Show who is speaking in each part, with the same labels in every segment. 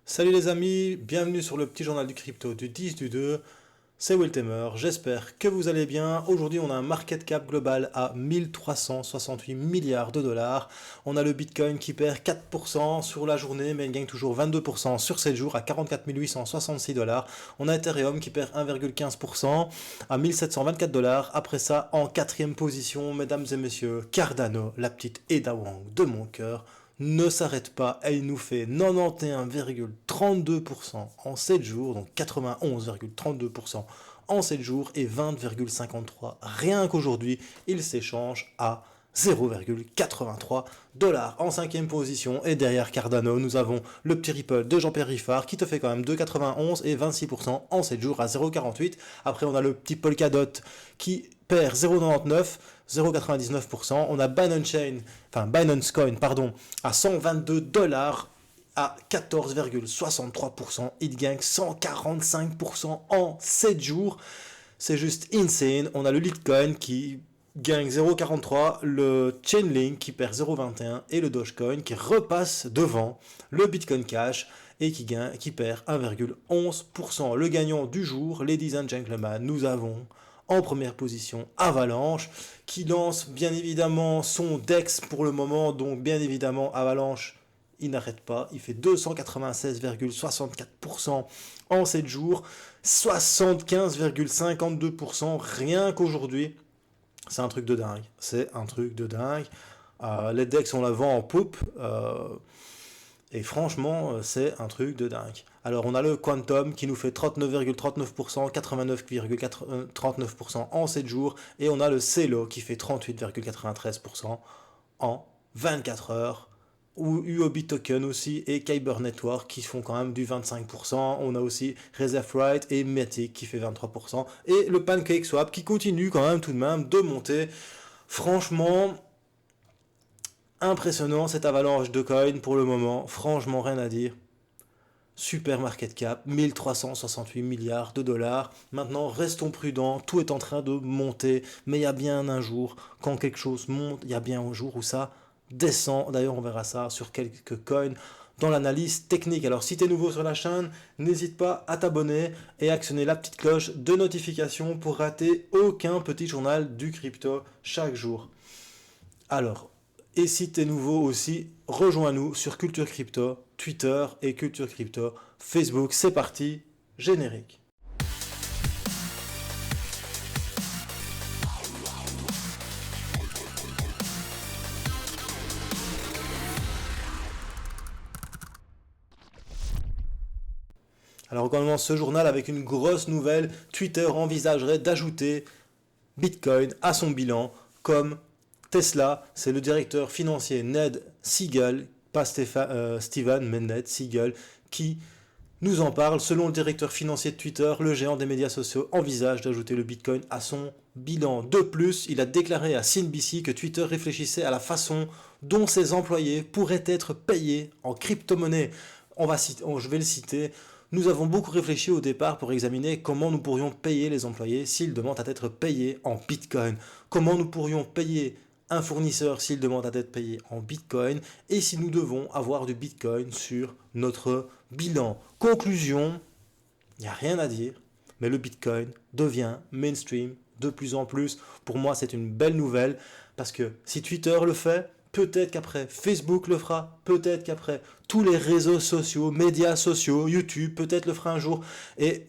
Speaker 1: Salut les amis, bienvenue sur le petit journal du crypto du 10 du 2, c'est Wiltemer, j'espère que vous allez bien. Aujourd'hui on a un market cap global à 1368 milliards de dollars. On a le Bitcoin qui perd 4% sur la journée mais il gagne toujours 22% sur 7 jours à 44 866 dollars. On a Ethereum qui perd 1,15% à 1724 dollars. Après ça, en quatrième position, mesdames et messieurs, Cardano, la petite Ada Wong de mon cœur, ne s'arrête pas, elle nous fait 91,32% en 7 jours, donc 91,32% en 7 jours et 20,53% rien qu'aujourd'hui, il s'échange à 0,83 dollars en cinquième position. Et derrière Cardano, nous avons le petit Ripple de Jean-Pierre Riffard qui te fait quand même 2,91 et 26% en 7 jours à 0,48. Après, on a le petit Polkadot qui perd 0,99, 0,99%. On a Binance Coin, pardon, à 122 dollars à 14,63%. Il gagne 145% en 7 jours. C'est juste insane. On a le Litecoin qui gagne 0,43, le Chainlink qui perd 0,21 et le Dogecoin qui repasse devant le Bitcoin Cash et qui perd 1,11%. Le gagnant du jour, ladies and gentlemen, nous avons en première position Avalanche qui lance bien évidemment son DEX pour le moment, donc bien évidemment Avalanche il n'arrête pas, il fait 296,64% en 7 jours, 75,52% rien qu'aujourd'hui. C'est un truc de dingue, c'est un truc de dingue. Les DEX on la vend en poupe, et franchement c'est un truc de dingue. Alors on a le Quantum qui nous fait 39,39%, 89,39% en 7 jours, et on a le Celo qui fait 38,93% en 24 heures. Ou UOB Token aussi et Kyber Network qui font quand même du 25%. On a aussi Reserve Right et Matic qui fait 23%. Et le PancakeSwap qui continue quand même tout de même de monter. Franchement, impressionnant cette avalanche de coins pour le moment. Franchement, rien à dire. Super market cap, 1368 milliards de dollars. Maintenant, restons prudents, tout est en train de monter, mais il y a bien un jour, quand quelque chose monte, il y a bien un jour où ça descend. D'ailleurs, on verra ça sur quelques coins dans l'analyse technique. Alors, si tu es nouveau sur la chaîne, n'hésite pas à t'abonner et actionner la petite cloche de notification pour rater aucun petit journal du crypto chaque jour. Alors, et si tu es nouveau aussi, rejoins-nous sur Culture Crypto, Twitter et Culture Crypto, Facebook. C'est parti, générique. Alors on commence ce journal avec une grosse nouvelle. Twitter envisagerait d'ajouter Bitcoin à son bilan comme Tesla. C'est le directeur financier Ned Siegel, pas Steven, mais Ned Siegel, qui nous en parle. Selon le directeur financier de Twitter, le géant des médias sociaux envisage d'ajouter le Bitcoin à son bilan. De plus, il a déclaré à CNBC que Twitter réfléchissait à la façon dont ses employés pourraient être payés en crypto-monnaie. Je vais le citer. Nous avons beaucoup réfléchi au départ pour examiner comment nous pourrions payer les employés s'ils demandent à être payés en Bitcoin. Comment nous pourrions payer un fournisseur s'il demande à être payé en Bitcoin et si nous devons avoir du Bitcoin sur notre bilan. Conclusion, il n'y a rien à dire, mais le Bitcoin devient mainstream de plus en plus. Pour moi, c'est une belle nouvelle parce que si Twitter le fait, peut-être qu'après Facebook le fera, peut-être qu'après tous les réseaux sociaux, médias sociaux, YouTube, peut-être le fera un jour. Et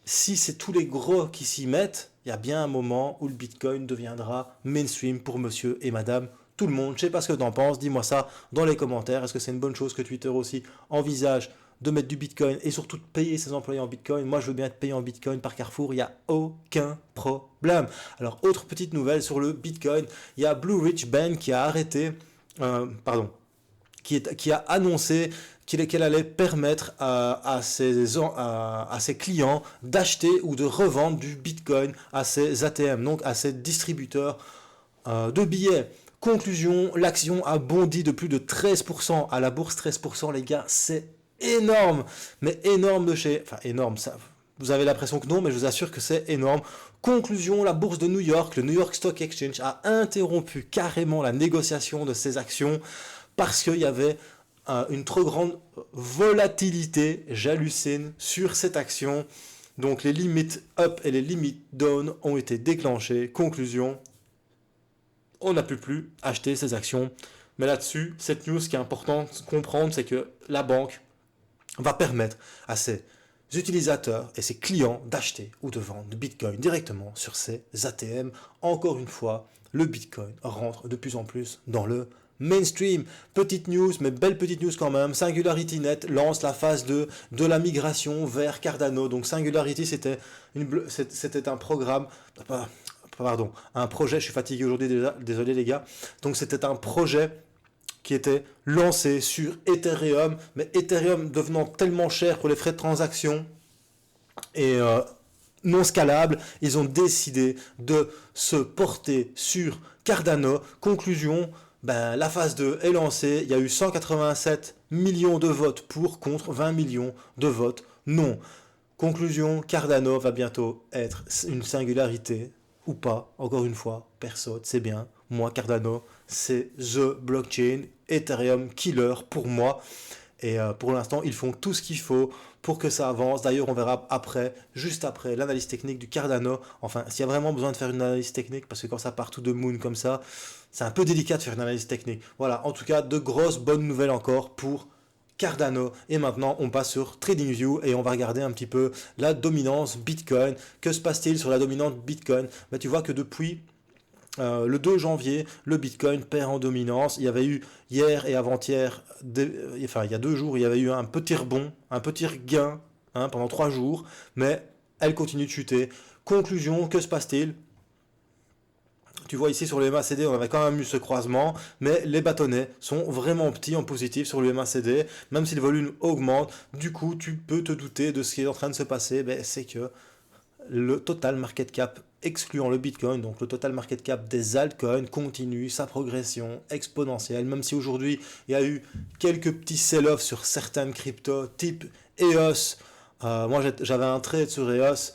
Speaker 1: si c'est tous les gros qui s'y mettent, il y a bien un moment où le Bitcoin deviendra mainstream pour monsieur et madame tout le monde. Je sais pas ce que tu en penses, dis-moi ça dans les commentaires. Est-ce que c'est une bonne chose que Twitter aussi envisage de mettre du Bitcoin et surtout de payer ses employés en Bitcoin? Moi, je veux bien être payé en Bitcoin par Carrefour, il n'y a aucun problème. Alors, autre petite nouvelle sur le Bitcoin, il y a Blue Ridge Bank qui a arrêté, qui a annoncé qu'elle allait permettre à ses clients d'acheter ou de revendre du Bitcoin à ses ATM, donc à ses distributeurs de billets. Conclusion, l'action a bondi de plus de 13% à la bourse. 13% les gars, c'est énorme, mais énorme de chez... Enfin énorme, ça... Vous avez l'impression que non, mais je vous assure que c'est énorme. Conclusion, la bourse de New York, le New York Stock Exchange a interrompu carrément la négociation de ses actions parce qu'il y avait une trop grande volatilité, j'hallucine, sur cette action. Donc les limites up et les limites down ont été déclenchées. Conclusion, on n'a pu plus acheter ces actions. Mais là-dessus, cette news qui est importante de comprendre, c'est que la banque va permettre à ses utilisateurs et ses clients d'acheter ou de vendre du Bitcoin directement sur ces ATM. Encore une fois, le Bitcoin rentre de plus en plus dans le mainstream. Petite news, mais belle petite news quand même. SingularityNet lance la phase 2 de la migration vers Cardano. Donc Singularity, c'était un programme... Pardon, un projet, je suis fatigué aujourd'hui déjà, désolé les gars. Donc c'était un projet qui était lancé sur Ethereum, mais Ethereum devenant tellement cher pour les frais de transaction et non scalable, ils ont décidé de se porter sur Cardano. Conclusion, la phase 2 est lancée, il y a eu 187 millions de votes pour contre 20 millions de votes non. Conclusion, Cardano va bientôt être une singularité ou pas, encore une fois, perso, c'est bien. Moi, Cardano, c'est the blockchain Ethereum killer pour moi. Et pour l'instant, ils font tout ce qu'il faut pour que ça avance. D'ailleurs, on verra après, juste après, l'analyse technique du Cardano. Enfin, s'il y a vraiment besoin de faire une analyse technique, parce que quand ça part tout de moon comme ça, c'est un peu délicat de faire une analyse technique. Voilà, en tout cas, de grosses bonnes nouvelles encore pour Cardano. Et maintenant, on passe sur TradingView et on va regarder un petit peu la dominance Bitcoin. Que se passe-t-il sur la dominance Bitcoin? Tu vois que depuis le 2 janvier, le Bitcoin perd en dominance. Il y avait eu hier et avant-hier, enfin il y a 2 jours, il y avait eu un petit rebond, un petit regain pendant 3 jours, mais elle continue de chuter. Conclusion, que se passe-t-il? Tu vois ici sur le MACD, on avait quand même eu ce croisement, mais les bâtonnets sont vraiment petits en positif sur le MACD, même si le volume augmente. Du coup, tu peux te douter de ce qui est en train de se passer, c'est que le total market cap, excluant le Bitcoin, donc le total market cap des altcoins, continue sa progression exponentielle, même si aujourd'hui il y a eu quelques petits sell-off sur certaines cryptos, type EOS. Moi j'avais un trade sur EOS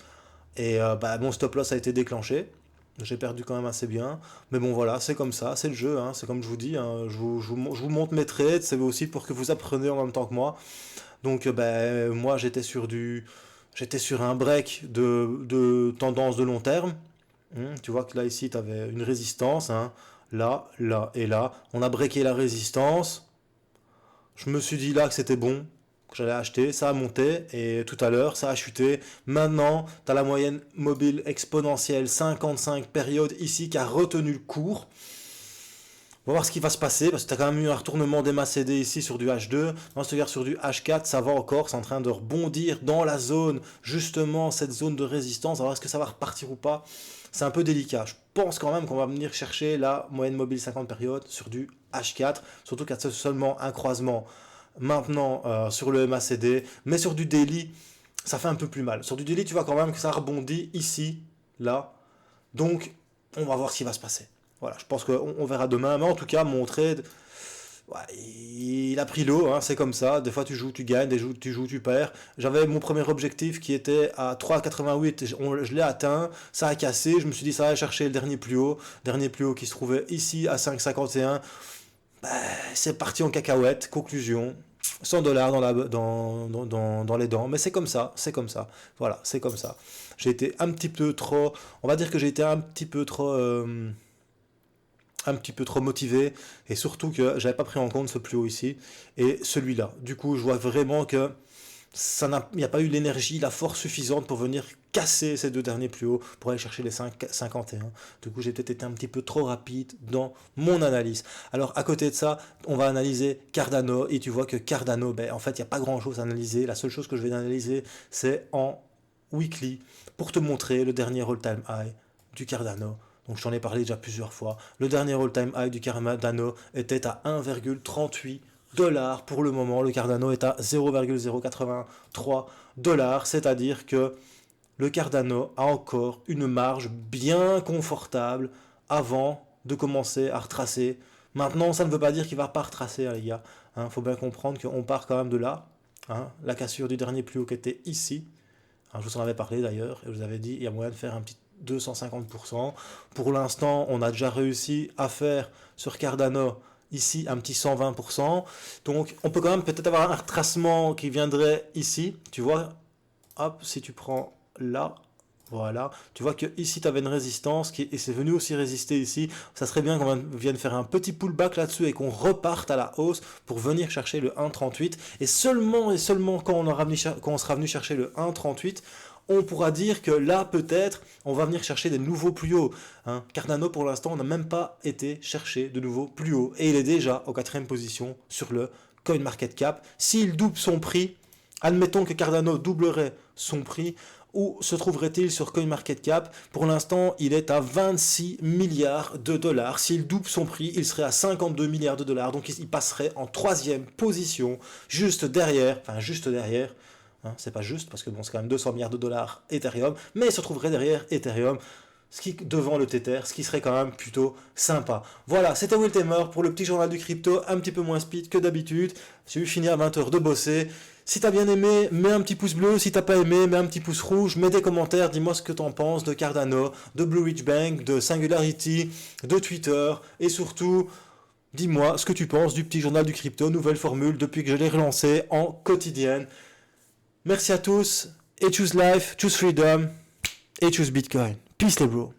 Speaker 1: et mon stop loss a été déclenché. J'ai perdu quand même assez bien. Mais bon, voilà, c'est comme ça, c'est le jeu. C'est comme je vous dis. Je vous montre mes trades. C'est aussi pour que vous appreniez en même temps que moi. Donc, moi, j'étais sur un break de tendance de long terme. Tu vois que là, ici, tu avais une résistance. Là, là et là. On a breaké la résistance. Je me suis dit là que c'était bon, que j'allais acheter, ça a monté et tout à l'heure ça a chuté. Maintenant, tu as la moyenne mobile exponentielle 55 périodes ici qui a retenu le cours. On va voir ce qui va se passer parce que tu as quand même eu un retournement des MACD ici sur du H2. Dans ce regard sur du H4, ça va encore, c'est en train de rebondir dans la zone, justement cette zone de résistance. Alors est-ce que ça va repartir ou pas? C'est un peu délicat. Je pense quand même qu'on va venir chercher la moyenne mobile 50 périodes sur du H4, surtout qu'il y a seulement un croisement maintenant sur le MACD, mais sur du daily, ça fait un peu plus mal. Sur du daily, tu vois quand même que ça rebondit ici, là. Donc, on va voir ce qui va se passer. Voilà, je pense qu'on verra demain, mais en tout cas, mon trade, il a pris l'eau, c'est comme ça. Des fois, tu joues, tu gagnes, des fois, tu joues, tu perds. J'avais mon premier objectif qui était à 3,88, je l'ai atteint, ça a cassé. Je me suis dit, ça va chercher le dernier plus haut qui se trouvait ici à 5,51. C'est parti en cacahuète. Conclusion, 100 dollars dans les dents. Mais c'est comme ça, c'est comme ça. Voilà, c'est comme ça. J'ai été un petit peu trop, on va dire que j'ai été un petit peu trop motivé et surtout que j'avais pas pris en compte ce plus haut ici et celui-là. Du coup, je vois vraiment que il n'y a pas eu l'énergie, la force suffisante pour venir casser ces deux derniers plus hauts pour aller chercher les 51. Du coup, j'ai peut-être été un petit peu trop rapide dans mon analyse. Alors, à côté de ça, on va analyser Cardano et tu vois que Cardano, en fait, il n'y a pas grand-chose à analyser. La seule chose que je vais analyser, c'est en weekly pour te montrer le dernier all-time high du Cardano. Donc, je t'en ai parlé déjà plusieurs fois. Le dernier all-time high du Cardano était à 1,38 dollars pour le moment. Le Cardano est à 0,083 dollars, c'est-à-dire que le Cardano a encore une marge bien confortable avant de commencer à retracer. Maintenant, ça ne veut pas dire qu'il ne va pas retracer, les gars. Faut bien comprendre qu'on part quand même de là. La cassure du dernier plus haut qui était ici. Je vous en avais parlé d'ailleurs, et je vous avais dit il y a moyen de faire un petit 250%. Pour l'instant, on a déjà réussi à faire sur Cardano ici un petit 120%. Donc on peut quand même peut-être avoir un retracement qui viendrait ici, tu vois. Hop, si tu prends là, voilà, tu vois que ici tu avais une résistance et c'est venu aussi résister ici. Ça serait bien qu'on vienne faire un petit pullback là-dessus et qu'on reparte à la hausse pour venir chercher le 1,38. Et seulement quand on sera venu chercher le 1,38, on pourra dire que là, peut-être, on va venir chercher des nouveaux plus hauts. Hein. Cardano, pour l'instant, n'a même pas été chercher de nouveaux plus hauts. Et il est déjà en 4e position sur le CoinMarketCap. S'il double son prix, admettons que Cardano doublerait son prix, où se trouverait-il sur CoinMarketCap? Pour l'instant, il est à 26 milliards de dollars. S'il double son prix, il serait à 52 milliards de dollars. Donc il passerait en 3e position, juste derrière, hein, c'est pas juste parce que bon, c'est quand même 200 milliards de dollars Ethereum, mais il se trouverait derrière Ethereum, devant le Tether, ce qui serait quand même plutôt sympa. Voilà, c'était Will Tamer pour le petit journal du crypto, un petit peu moins speed que d'habitude. J'ai eu fini à 20h de bosser. Si t'as bien aimé, mets un petit pouce bleu. Si t'as pas aimé, mets un petit pouce rouge. Mets des commentaires, dis-moi ce que t'en penses de Cardano, de Blue Ridge Bank, de Singularity, de Twitter. Et surtout, dis-moi ce que tu penses du petit journal du crypto, nouvelle formule depuis que je l'ai relancé en quotidienne. Merci à tous, et choose life, choose freedom, et choose Bitcoin. Peace les bros.